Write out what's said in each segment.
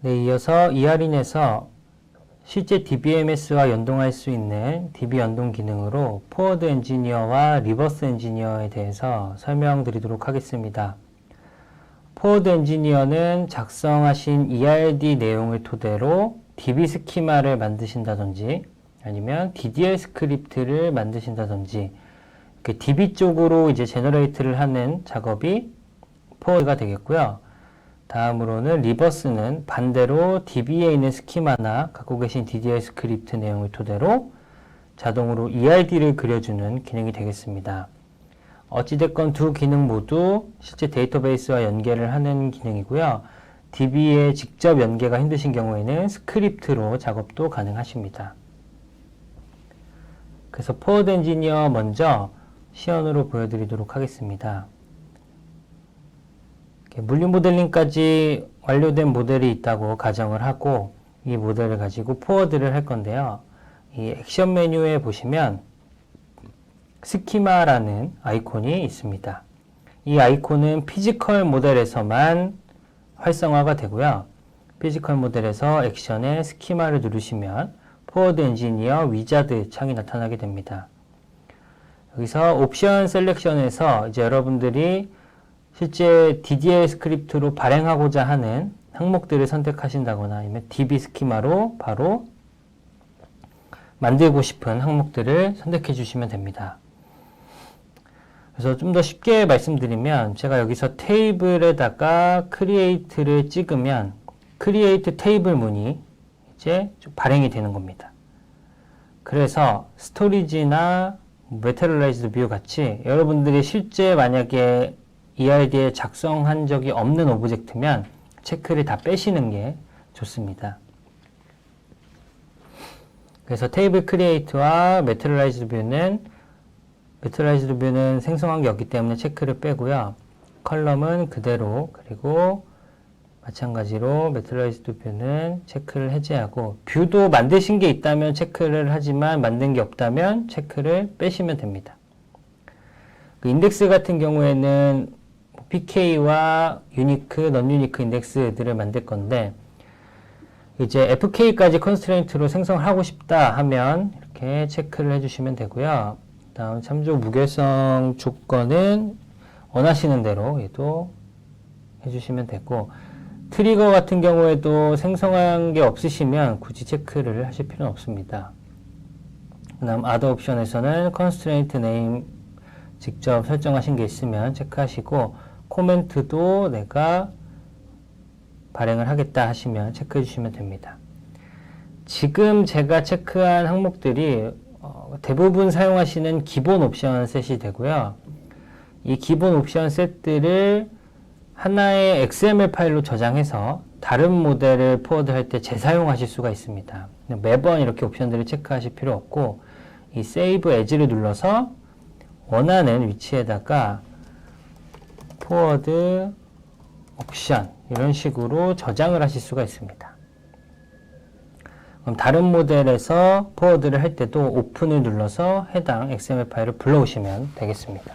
네, 이어서 ER인에서 실제 DBMS와 연동할 수 있는 DB 연동 기능으로 포워드 엔지니어와 리버스 엔지니어에 대해서 설명드리도록 하겠습니다. 포워드 엔지니어는 작성하신 ERD 내용을 토대로 DB 스키마를 만드신다든지 아니면 DDL 스크립트를 만드신다든지 이렇게 DB 쪽으로 이제 제너레이트를 하는 작업이 포워드가 되겠고요. 다음으로는 리버스는 반대로 DB에 있는 스키마나 갖고 계신 DDL 스크립트 내용을 토대로 자동으로 ERD를 그려주는 기능이 되겠습니다. 어찌됐건 두 기능 모두 실제 데이터베이스와 연계를 하는 기능이고요. DB에 직접 연계가 힘드신 경우에는 스크립트로 작업도 가능하십니다. 그래서 포워드 엔지니어 먼저 시연으로 보여드리도록 하겠습니다. 물리 모델링까지 완료된 모델이 있다고 가정을 하고 이 모델을 가지고 포워드를 할 건데요. 이 액션 메뉴에 보시면 스키마라는 아이콘이 있습니다. 이 아이콘은 피지컬 모델에서만 활성화가 되고요. 피지컬 모델에서 액션에 스키마를 누르시면 포워드 엔지니어 위자드 창이 나타나게 됩니다. 여기서 옵션 셀렉션에서 이제 여러분들이 실제 DDL 스크립트로 발행하고자 하는 항목들을 선택하신다거나 아니면 DB 스키마로 바로 만들고 싶은 항목들을 선택해 주시면 됩니다. 그래서 좀 더 쉽게 말씀드리면 제가 여기서 테이블에다가 크리에이트를 찍으면 크리에이트 테이블 문이 이제 발행이 되는 겁니다. 그래서 스토리지나 메테리얼라이즈드 뷰 같이 여러분들이 실제 만약에 ERD에 작성한 적이 없는 오브젝트면 체크를 다 빼시는 게 좋습니다. 그래서 테이블 크리에이트와 메테리얼라이즈드 뷰는 생성한 게 없기 때문에 체크를 빼고요. 컬럼은 그대로, 그리고 마찬가지로 메테리얼라이즈드 뷰는 체크를 해제하고, 뷰도 만드신 게 있다면 체크를 하지만 만든 게 없다면 체크를 빼시면 됩니다. 그 인덱스 같은 경우에는 PK와 유니크, 넌 유니크 인덱스들을 만들 건데, 이제 FK까지 컨스트레인트로 생성을 하고 싶다 하면 이렇게 체크를 해주시면 되고요. 다음 참조 무결성 조건은 원하시는 대로 얘도 해주시면 되고, 트리거 같은 경우에도 생성한 게 없으시면 굳이 체크를 하실 필요는 없습니다. 그 다음 other 옵션에서는 constraint name 직접 설정하신 게 있으면 체크하시고, 코멘트도 내가 발행을 하겠다 하시면 체크해 주시면 됩니다. 지금 제가 체크한 항목들이 대부분 사용하시는 기본 옵션 셋이 되고요. 이 기본 옵션 셋들을 하나의 XML 파일로 저장해서 다른 모델을 포워드할 때 재사용하실 수가 있습니다. 매번 이렇게 옵션들을 체크하실 필요 없고, 이 Save As를 눌러서 원하는 위치에다가 포워드 옵션 이런 식으로 저장을 하실 수가 있습니다. 그럼 다른 모델에서 포워드를 할 때도 오픈을 눌러서 해당 XML 파일을 불러오시면 되겠습니다.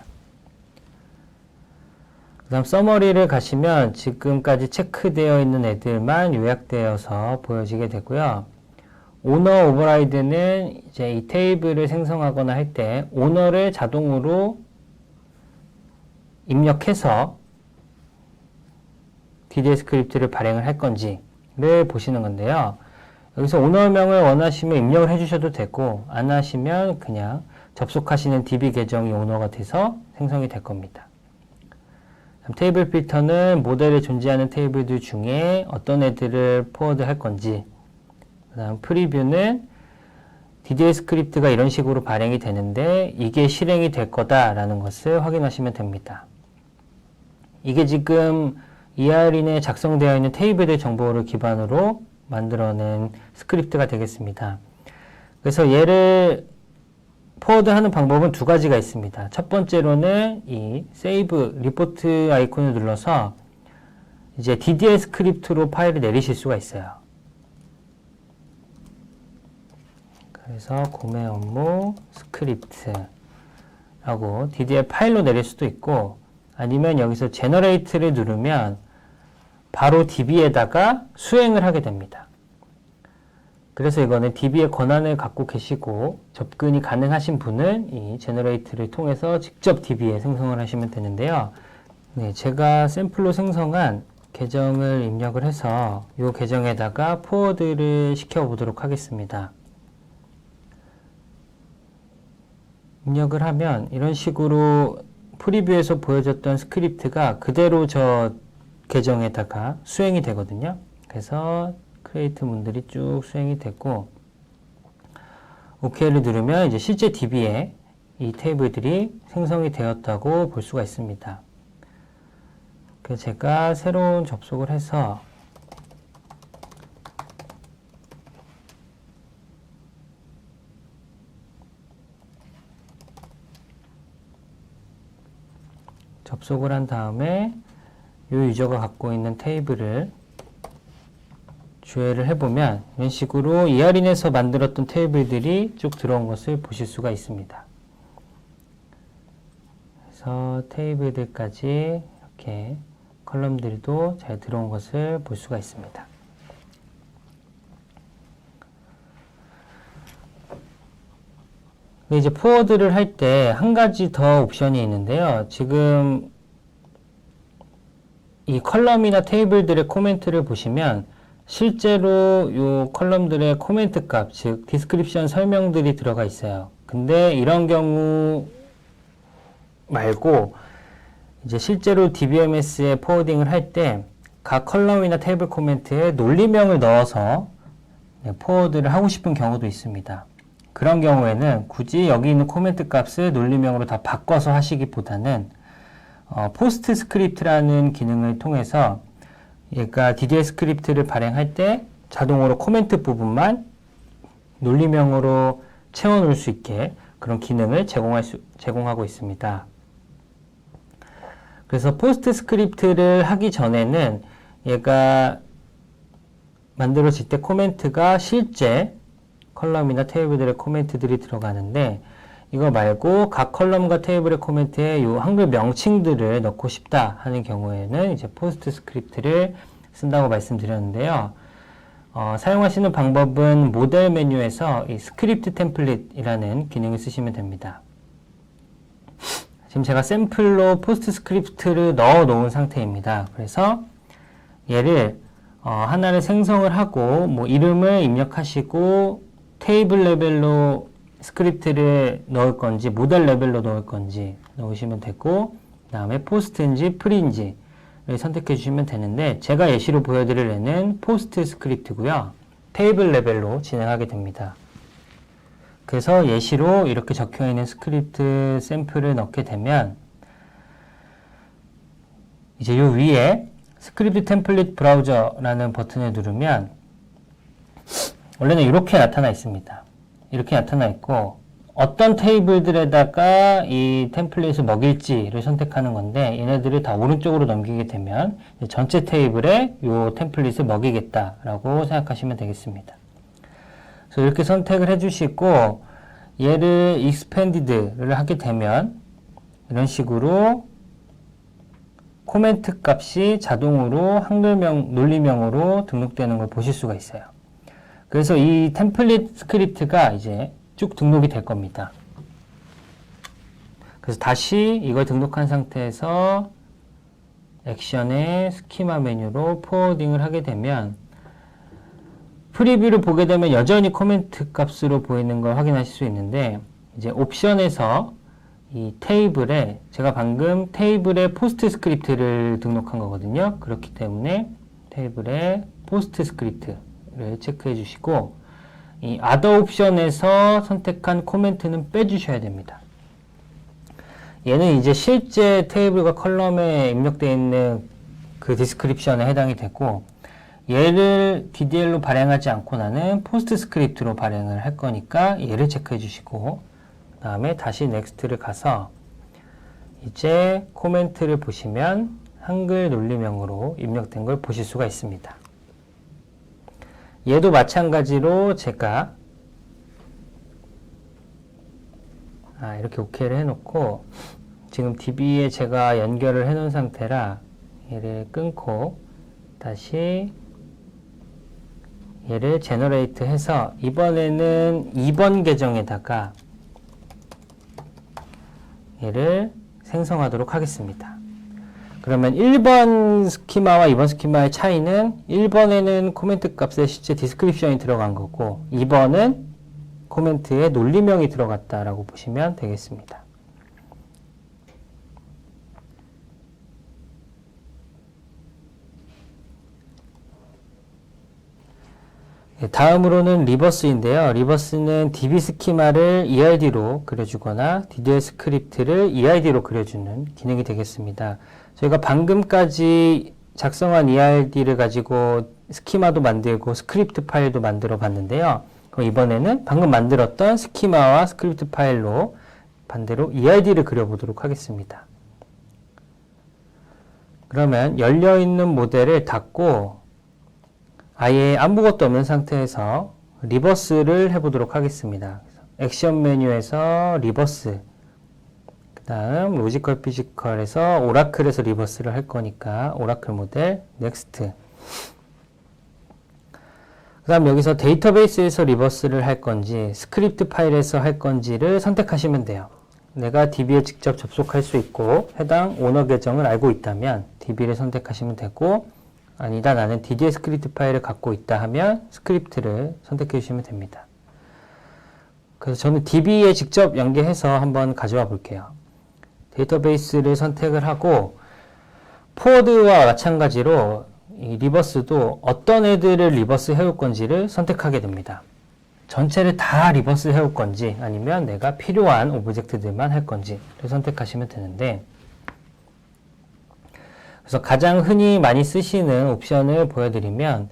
그 다음 서머리를 가시면 지금까지 체크되어 있는 애들만 요약되어서 보여지게 되고요. 오너 오버라이드는 이제 이 테이블을 생성하거나 할 때 오너를 자동으로 입력해서 DDL 스크립트를 발행을 할 건지를 보시는 건데요. 여기서 오너명을 원하시면 입력을 해주셔도 되고, 안 하시면 그냥 접속하시는 DB 계정이 오너가 돼서 생성이 될 겁니다. 테이블 필터는 모델에 존재하는 테이블들 중에 어떤 애들을 포워드 할 건지, 그 다음 프리뷰는 DDL 스크립트가 이런 식으로 발행이 되는데 이게 실행이 될 거다라는 것을 확인하시면 됩니다. 이게 지금 ER인에 작성되어 있는 테이블의 정보를 기반으로 만들어낸 스크립트가 되겠습니다. 그래서 얘를 포워드하는 방법은 두 가지가 있습니다. 첫 번째로는 이 세이브 리포트 아이콘을 눌러서 이제 DDL 스크립트로 파일을 내리실 수가 있어요. 그래서 구매 업무 스크립트라고 DDL 파일로 내릴 수도 있고, 아니면 여기서 제너레이트를 누르면 바로 DB에다가 수행을 하게 됩니다. 그래서 이거는 DB의 권한을 갖고 계시고 접근이 가능하신 분은 이 제너레이트를 통해서 직접 DB에 생성을 하시면 되는데요. 네, 제가 샘플로 생성한 계정을 입력을 해서 이 계정에다가 포워드를 시켜 보도록 하겠습니다. 입력을 하면 이런 식으로 프리뷰에서 보여줬던 스크립트가 그대로 저 계정에다가 수행이 되거든요. 그래서 크리에이트 문들이 쭉 수행이 되고 OK를 누르면 이제 실제 DB에 이 테이블들이 생성이 되었다고 볼 수가 있습니다. 그래서 제가 새로운 접속을 해서 접속을 한 다음에 이 유저가 갖고 있는 테이블을 조회를 해보면 이런 식으로 ER인에서 만들었던 테이블들이 쭉 들어온 것을 보실 수가 있습니다. 그래서 테이블들까지 이렇게 컬럼들도 잘 들어온 것을 볼 수가 있습니다. 이제 포워드를 할 때 한 가지 더 옵션이 있는데요. 지금 이 컬럼이나 테이블들의 코멘트를 보시면 실제로 이 컬럼들의 코멘트 값, 즉 디스크립션 설명들이 들어가 있어요. 근데 이런 경우 말고 이제 실제로 DBMS에 포워딩을 할 때 각 컬럼이나 테이블 코멘트에 논리명을 넣어서 포워드를 하고 싶은 경우도 있습니다. 그런 경우에는 굳이 여기 있는 코멘트 값을 논리명으로 다 바꿔서 하시기보다는 포스트 스크립트라는 기능을 통해서 얘가 DDL 스크립트를 발행할 때 자동으로 코멘트 부분만 논리명으로 채워 놓을 수 있게 그런 기능을 제공하고 있습니다. 그래서 포스트 스크립트를 하기 전에는 얘가 만들어질 때 코멘트가 실제 컬럼이나 테이블들의 코멘트들이 들어가는데 이거 말고 각 컬럼과 테이블의 코멘트에 이 한글 명칭들을 넣고 싶다 하는 경우에는 이제 포스트 스크립트를 쓴다고 말씀드렸는데요. 사용하시는 방법은 모델 메뉴에서 이 스크립트 템플릿이라는 기능을 쓰시면 됩니다. 지금 제가 샘플로 포스트 스크립트를 넣어 놓은 상태입니다. 그래서 얘를 하나를 생성을 하고 뭐 이름을 입력하시고 테이블 레벨로 스크립트를 넣을 건지 모델 레벨로 넣을 건지 넣으시면 되고 그 다음에 포스트인지 프리인지를 선택해 주시면 되는데 제가 예시로 보여드릴 애는 포스트 스크립트고요. 테이블 레벨로 진행하게 됩니다. 그래서 예시로 이렇게 적혀 있는 스크립트 샘플을 넣게 되면 이제 요 위에 스크립트 템플릿 브라우저라는 버튼을 누르면 원래는 이렇게 나타나 있습니다. 이렇게 나타나 있고 어떤 테이블들에다가 이 템플릿을 먹일지를 선택하는 건데 얘네들을 다 오른쪽으로 넘기게 되면 전체 테이블에 이 템플릿을 먹이겠다라고 생각하시면 되겠습니다. 그래서 이렇게 선택을 해주시고 얘를 expanded를 하게 되면 이런 식으로 코멘트 값이 자동으로 한글명, 논리명으로 등록되는 걸 보실 수가 있어요. 그래서 이 템플릿 스크립트가 이제 쭉 등록이 될 겁니다. 그래서 다시 이걸 등록한 상태에서 액션의 스키마 메뉴로 포워딩을 하게 되면 프리뷰를 보게 되면 여전히 코멘트 값으로 보이는 걸 확인하실 수 있는데 이제 옵션에서 이 테이블에 제가 방금 테이블에 포스트 스크립트를 등록한 거거든요. 그렇기 때문에 테이블에 포스트 스크립트를 체크해 주시고 이 other 옵션에서 선택한 코멘트는 빼주셔야 됩니다. 얘는 이제 실제 테이블과 컬럼에 입력되어 있는 그 디스크립션에 해당이 되고 얘를 DDL로 발행하지 않고 나는 포스트 스크립트로 발행을 할 거니까 얘를 체크해 주시고 그 다음에 다시 넥스트를 가서 이제 코멘트를 보시면 한글 논리명으로 입력된 걸 보실 수가 있습니다. 얘도 마찬가지로 제가 이렇게 OK를 해놓고 지금 DB에 제가 연결을 해놓은 상태라 얘를 끊고 다시 얘를 제너레이트 해서 이번에는 2번 계정에다가 얘를 생성하도록 하겠습니다. 그러면 1번 스키마와 2번 스키마의 차이는 1번에는 코멘트 값에 실제 디스크립션이 들어간 거고 2번은 코멘트에 논리명이 들어갔다라고 보시면 되겠습니다. 다음으로는 리버스인데요. 리버스는 DB 스키마를 EID로 그려주거나 DDL 스크립트를 EID로 그려주는 기능이 되겠습니다. 저희가 방금까지 작성한 EID를 가지고 스키마도 만들고 스크립트 파일도 만들어 봤는데요. 그럼 이번에는 방금 만들었던 스키마와 스크립트 파일로 반대로 EID를 그려보도록 하겠습니다. 그러면 열려있는 모델을 닫고 아예 아무것도 없는 상태에서 리버스를 해보도록 하겠습니다. 액션 메뉴에서 리버스, 그 다음 로지컬 피지컬에서 오라클에서 리버스를 할 거니까 오라클 모델, 넥스트. 그 다음 여기서 데이터베이스에서 리버스를 할 건지 스크립트 파일에서 할 건지를 선택하시면 돼요. 내가 DB에 직접 접속할 수 있고 해당 오너 계정을 알고 있다면 DB를 선택하시면 되고, 아니다, 나는 DDL 스크립트 파일을 갖고 있다 하면 스크립트를 선택해 주시면 됩니다. 그래서 저는 DB에 직접 연계해서 한번 가져와 볼게요. 데이터베이스를 선택을 하고 포워드와 마찬가지로 이 리버스도 어떤 애들을 리버스 해올 건지를 선택하게 됩니다. 전체를 다 리버스 해올 건지 아니면 내가 필요한 오브젝트들만 할 건지를 선택하시면 되는데, 그래서 가장 흔히 많이 쓰시는 옵션을 보여드리면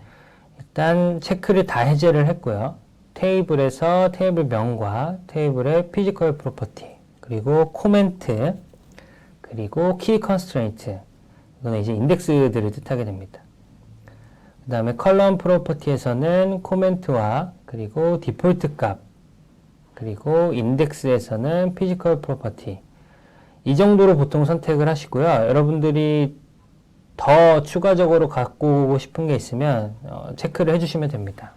일단 체크를 다 해제를 했고요. 테이블에서 테이블 명과 테이블의 피지컬 프로퍼티, 그리고 코멘트, 그리고 키 컨스트레인트, 이거는 이제 인덱스들을 뜻하게 됩니다. 그 다음에 컬럼 프로퍼티에서는 코멘트와 그리고 디폴트 값, 그리고 인덱스에서는 피지컬 프로퍼티, 이 정도로 보통 선택을 하시고요. 여러분들이 더 추가적으로 갖고 오고 싶은 게 있으면 체크를 해주시면 됩니다.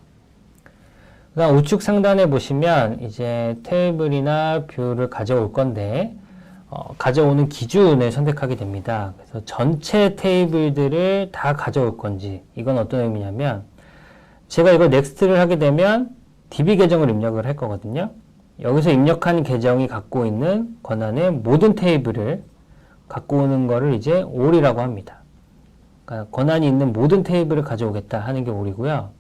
그 다음 우측 상단에 보시면 이제 테이블이나 뷰를 가져올 건데 가져오는 기준을 선택하게 됩니다. 그래서 전체 테이블들을 다 가져올 건지, 이건 어떤 의미냐면 제가 이걸 넥스트를 하게 되면 DB 계정을 입력을 할 거거든요. 여기서 입력한 계정이 갖고 있는 권한의 모든 테이블을 갖고 오는 거를 이제 all이라고 합니다. 그러니까 권한이 있는 모든 테이블을 가져오겠다 하는 게 all이고요.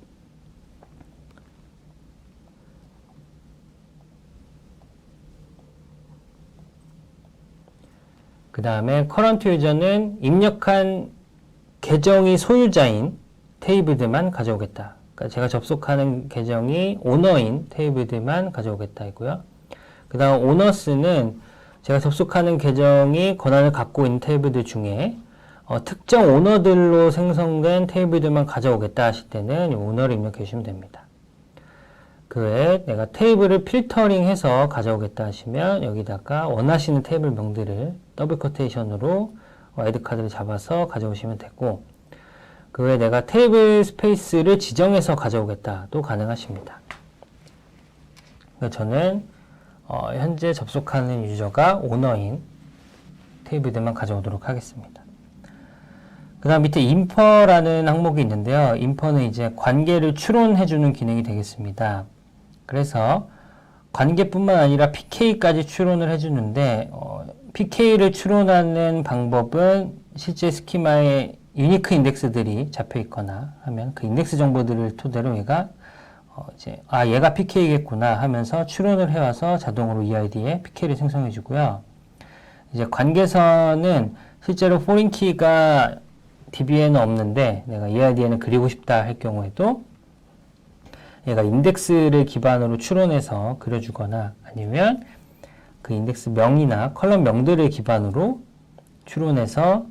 그 다음에 current user는 입력한 계정이 소유자인 테이블들만 가져오겠다. 그러니까 제가 접속하는 계정이 오너인 테이블들만 가져오겠다 이고요. 그 다음 owners는 제가 접속하는 계정이 권한을 갖고 있는 테이블들 중에 특정 오너들로 생성된 테이블들만 가져오겠다 하실 때는 이 오너를 입력해 주시면 됩니다. 그 외에 내가 테이블을 필터링해서 가져오겠다 하시면 여기다가 원하시는 테이블 명들을 더블 커테이션으로 와이드 카드를 잡아서 가져오시면 되고, 그 외에 내가 테이블 스페이스를 지정해서 가져오겠다도 가능하십니다. 저는 현재 접속하는 유저가 오너인 테이블들만 가져오도록 하겠습니다. 그 다음 밑에 인퍼라는 항목이 있는데요. 인퍼는 이제 관계를 추론해주는 기능이 되겠습니다. 그래서 관계뿐만 아니라 PK까지 추론을 해주는데 PK를 추론하는 방법은 실제 스키마에 유니크 인덱스들이 잡혀 있거나 하면 그 인덱스 정보들을 토대로 얘가 얘가 PK겠구나 하면서 추론을 해와서 자동으로 EID에 PK를 생성해 주고요. 이제 관계선은 실제로 포린 키가 DB에는 없는데 내가 EID에는 그리고 싶다 할 경우에도 얘가 인덱스를 기반으로 추론해서 그려주거나 아니면 그 인덱스 명이나 컬럼 명들을 기반으로 추론해서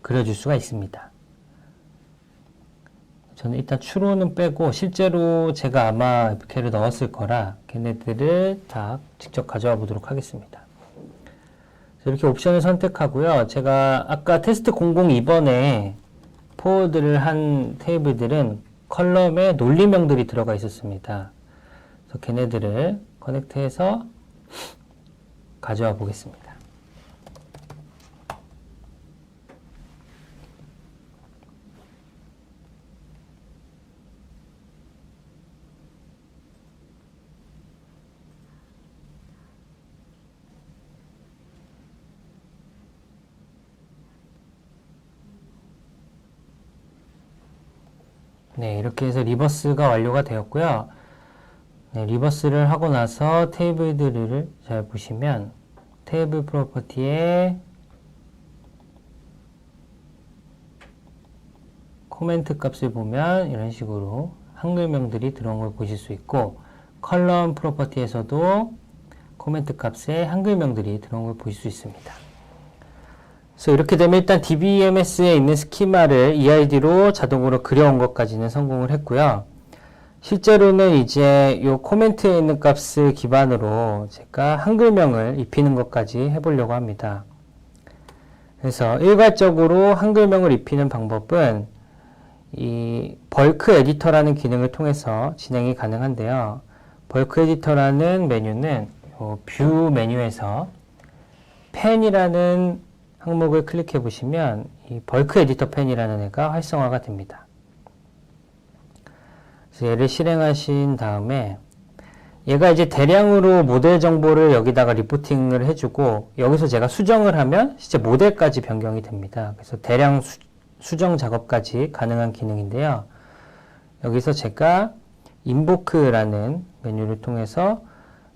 그려줄 수가 있습니다. 저는 일단 추론은 빼고 실제로 제가 아마 FK를 넣었을 거라 걔네들을 다 직접 가져와 보도록 하겠습니다. 이렇게 옵션을 선택하고요. 제가 아까 테스트 002번에 포워드를 한 테이블들은 컬럼에 논리명들이 들어가 있었습니다. 그래서 걔네들을 커넥트해서 가져와 보겠습니다. 네, 이렇게 해서 리버스가 완료가 되었고요. 네, 리버스를 하고 나서 테이블들을 잘 보시면 테이블 프로퍼티에 코멘트 값을 보면 이런 식으로 한글명들이 들어온 걸 보실 수 있고, 컬럼 프로퍼티에서도 코멘트 값에 한글명들이 들어온 걸 보실 수 있습니다. 그래서 이렇게 되면 일단 DBMS에 있는 스키마를 EID로 자동으로 그려온 것까지는 성공을 했고요. 실제로는 이제 이 코멘트에 있는 값을 기반으로 제가 한글명을 입히는 것까지 해보려고 합니다. 그래서 일괄적으로 한글명을 입히는 방법은 이 벌크 에디터라는 기능을 통해서 진행이 가능한데요. 벌크 에디터라는 메뉴는 뷰 메뉴에서 펜이라는 항목을 클릭해 보시면 이 벌크 에디터 펜이라는 애가 활성화가 됩니다. 그래서 얘를 실행하신 다음에 얘가 이제 대량으로 모델 정보를 여기다가 리포팅을 해주고, 여기서 제가 수정을 하면 실제 모델까지 변경이 됩니다. 그래서 대량 수정 작업까지 가능한 기능인데요. 여기서 제가 invoke라는 메뉴를 통해서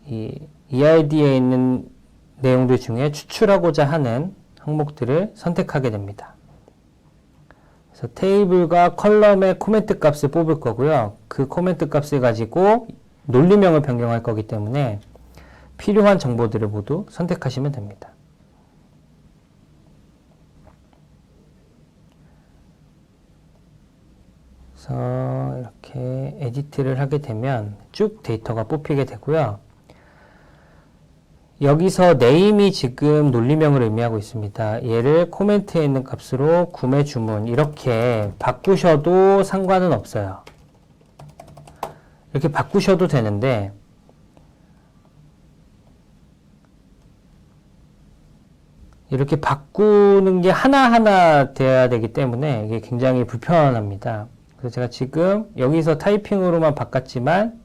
이 EID에 있는 내용들 중에 추출하고자 하는 항목들을 선택하게 됩니다. 그래서 테이블과 컬럼의 코멘트 값을 뽑을 거고요. 그 코멘트 값을 가지고 논리명을 변경할 거기 때문에 필요한 정보들을 모두 선택하시면 됩니다. 그래서 이렇게 에디트를 하게 되면 쭉 데이터가 뽑히게 되고요. 여기서 name이 지금 논리명을 의미하고 있습니다. 얘를 코멘트에 있는 값으로 구매 주문 이렇게 바꾸셔도 상관은 없어요. 이렇게 바꾸셔도 되는데, 이렇게 바꾸는 게 하나하나 돼야 되기 때문에 이게 굉장히 불편합니다. 그래서 제가 지금 여기서 타이핑으로만 바꿨지만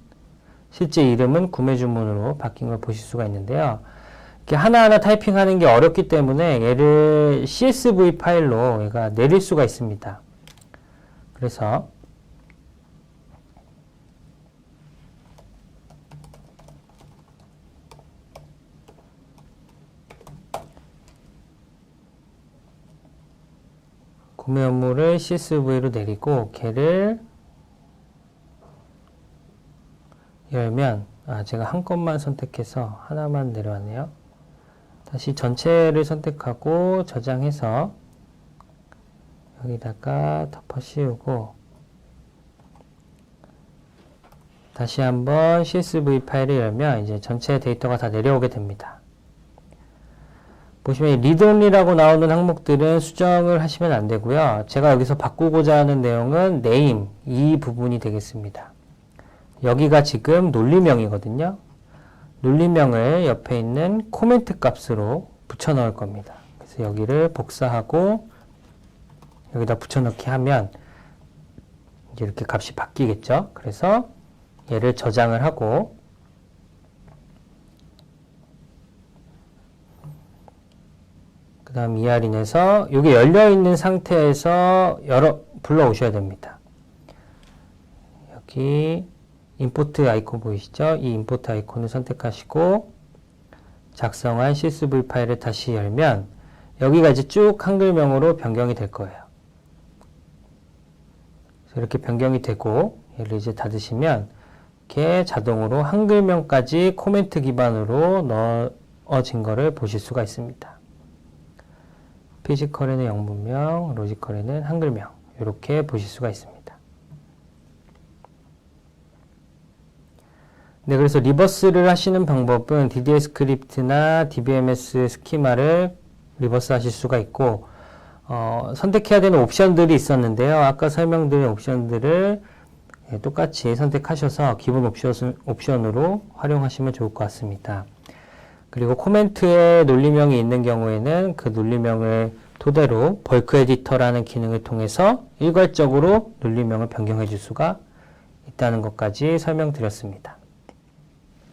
실제 이름은 구매 주문으로 바뀐 걸 보실 수가 있는데요. 이렇게 하나하나 타이핑하는 게 어렵기 때문에 얘를 CSV 파일로 얘가 내릴 수가 있습니다. 그래서 구매 업무를 CSV로 내리고 걔를 열면, 제가 한 건만 선택해서 하나만 내려왔네요. 다시 전체를 선택하고 저장해서 여기다가 덮어 씌우고 다시 한번 CSV 파일을 열면 이제 전체 데이터가 다 내려오게 됩니다. 보시면 read only라고 나오는 항목들은 수정을 하시면 안 되고요. 제가 여기서 바꾸고자 하는 내용은 name 이 부분이 되겠습니다. 여기가 지금 논리명이거든요. 논리명을 옆에 있는 코멘트 값으로 붙여 넣을 겁니다. 그래서 여기를 복사하고 여기다 붙여 넣기 하면 이제 이렇게 값이 바뀌겠죠. 그래서 얘를 저장을 하고 그 다음 ER인에서 이게 열려있는 상태에서 불러오셔야 됩니다. 여기 임포트 아이콘 보이시죠? 이 임포트 아이콘을 선택하시고 작성한 CSV 파일을 다시 열면 여기가 이제 쭉 한글명으로 변경이 될 거예요. 그래서 이렇게 변경이 되고 얘를 이제 닫으시면 이렇게 자동으로 한글명까지 코멘트 기반으로 넣어진 거를 보실 수가 있습니다. 피지컬에는 영문명, 로지컬에는 한글명 이렇게 보실 수가 있습니다. 네, 그래서 리버스를 하시는 방법은 DDL 스크립트나 DBMS 스키마를 리버스 하실 수가 있고, 선택해야 되는 옵션들이 있었는데요. 아까 설명드린 옵션들을 똑같이 선택하셔서 기본 옵션으로 활용하시면 좋을 것 같습니다. 그리고 코멘트에 논리명이 있는 경우에는 그 논리명을 토대로 벌크 에디터라는 기능을 통해서 일괄적으로 논리명을 변경해 줄 수가 있다는 것까지 설명드렸습니다.